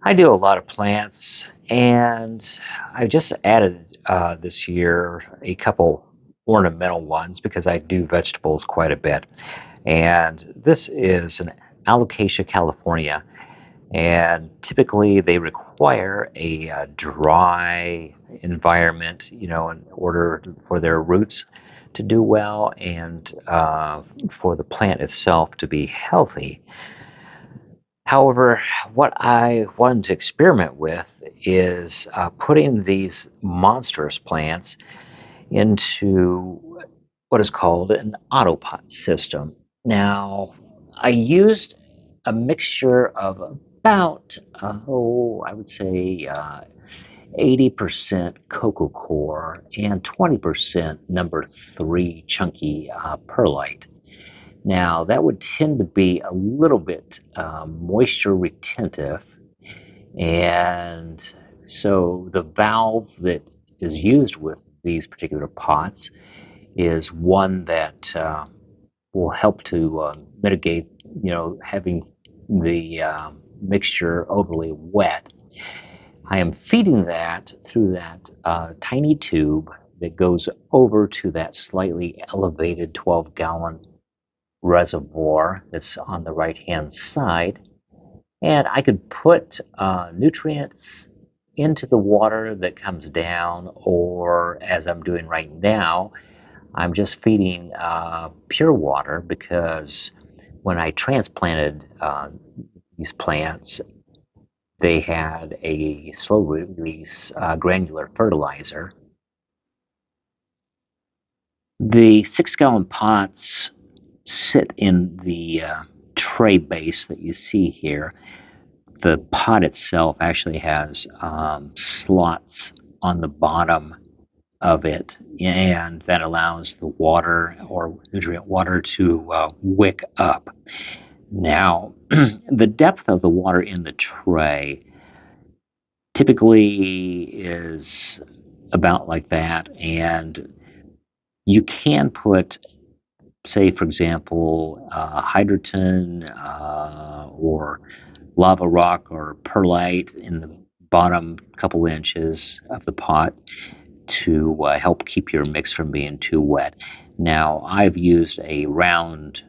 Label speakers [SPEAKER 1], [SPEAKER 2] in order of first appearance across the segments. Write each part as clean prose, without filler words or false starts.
[SPEAKER 1] I do a lot of plants, and I just added this year a couple ornamental ones because I do vegetables quite a bit. And this is an alocasia california, and typically they require a dry environment, in order for their roots to do well and for the plant itself to be healthy. However, what I wanted to experiment with is putting these monstrous plants into what is called an AutoPot system. Now, I used a mixture of about, I would say 80% coco coir and 20% number three chunky perlite. Now, that would tend to be a little bit moisture retentive, and so the valve that is used with these particular pots is one that will help to mitigate, having the mixture overly wet. I am feeding that through that tiny tube that goes over to that slightly elevated 12-gallon reservoir that's on the right hand side. And I could put nutrients into the water that comes down, or as I'm doing right now, I'm just feeding pure water because when I transplanted these plants, they had a slow release granular fertilizer. The 6-gallon pots sit in the tray base that you see here. The pot itself actually has slots on the bottom of it, and that allows the water or nutrient water to wick up. Now, the depth of the water in the tray typically is about like that, and you can put, say, for example, hydrogen or lava rock or perlite in the bottom couple inches of the pot to help keep your mix from being too wet. Now, I've used a round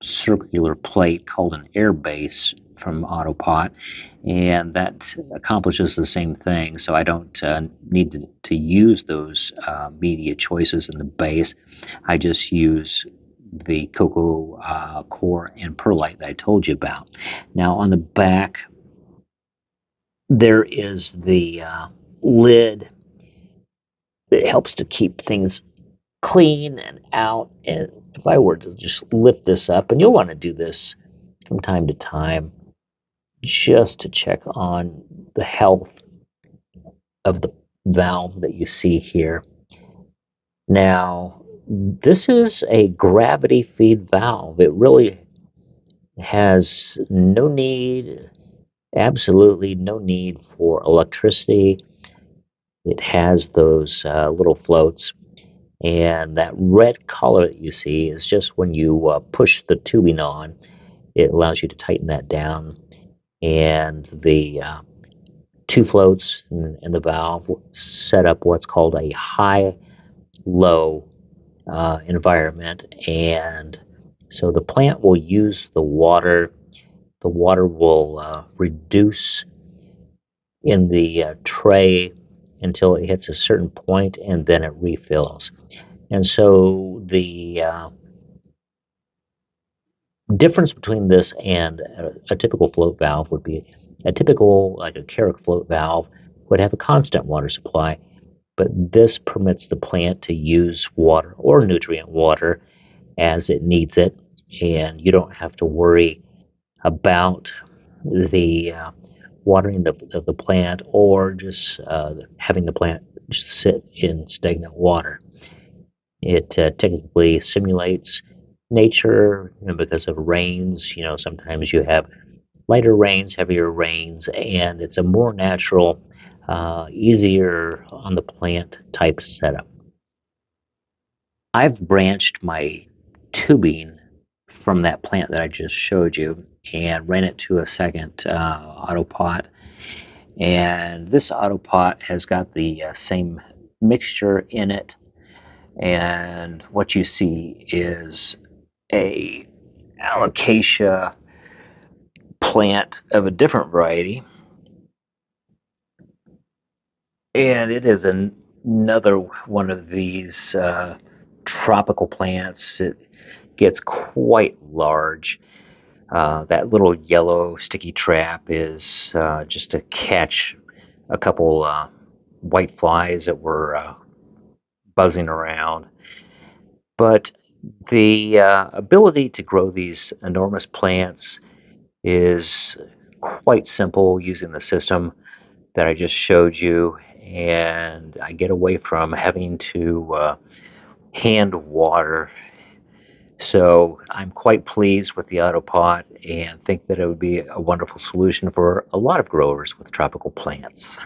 [SPEAKER 1] circular plate called an air base from AutoPot, and that accomplishes the same thing. So I don't need to use those media choices in the base. I just use the coco coir and perlite that I told you about. Now on the back, there is the lid that helps to keep things clean and out. And if I were to just lift this up, and you'll want to do this from time to time, just to check on the health of the valve that you see here. Now, this is a gravity feed valve. It really has no need, absolutely no need for electricity. It has those little floats, and that red color that you see is just when you push the tubing on, it allows you to tighten that down. And the two floats and the valve set up what's called a high-low environment, and so the plant will use the water. The water will reduce in the tray until it hits a certain point, and then it refills. And so the difference between this and a typical float valve would be a typical, like a Carrick float valve, would have a constant water supply, but this permits the plant to use water or nutrient water as it needs it, and you don't have to worry about the watering of the plant or just having the plant just sit in stagnant water. It technically simulates nature, because of rains. Sometimes you have lighter rains, heavier rains, and it's a more natural, easier on the plant type setup. I've branched my tubing from that plant that I just showed you and ran it to a second AutoPot. And this AutoPot has got the same mixture in it. And what you see is a alocasia plant of a different variety. And it is another one of these tropical plants. It gets quite large. That little yellow sticky trap is just to catch a couple white flies that were buzzing around. But the ability to grow these enormous plants is quite simple using the system that I just showed you, and I get away from having to hand water. So I'm quite pleased with the AutoPot and think that it would be a wonderful solution for a lot of growers with tropical plants.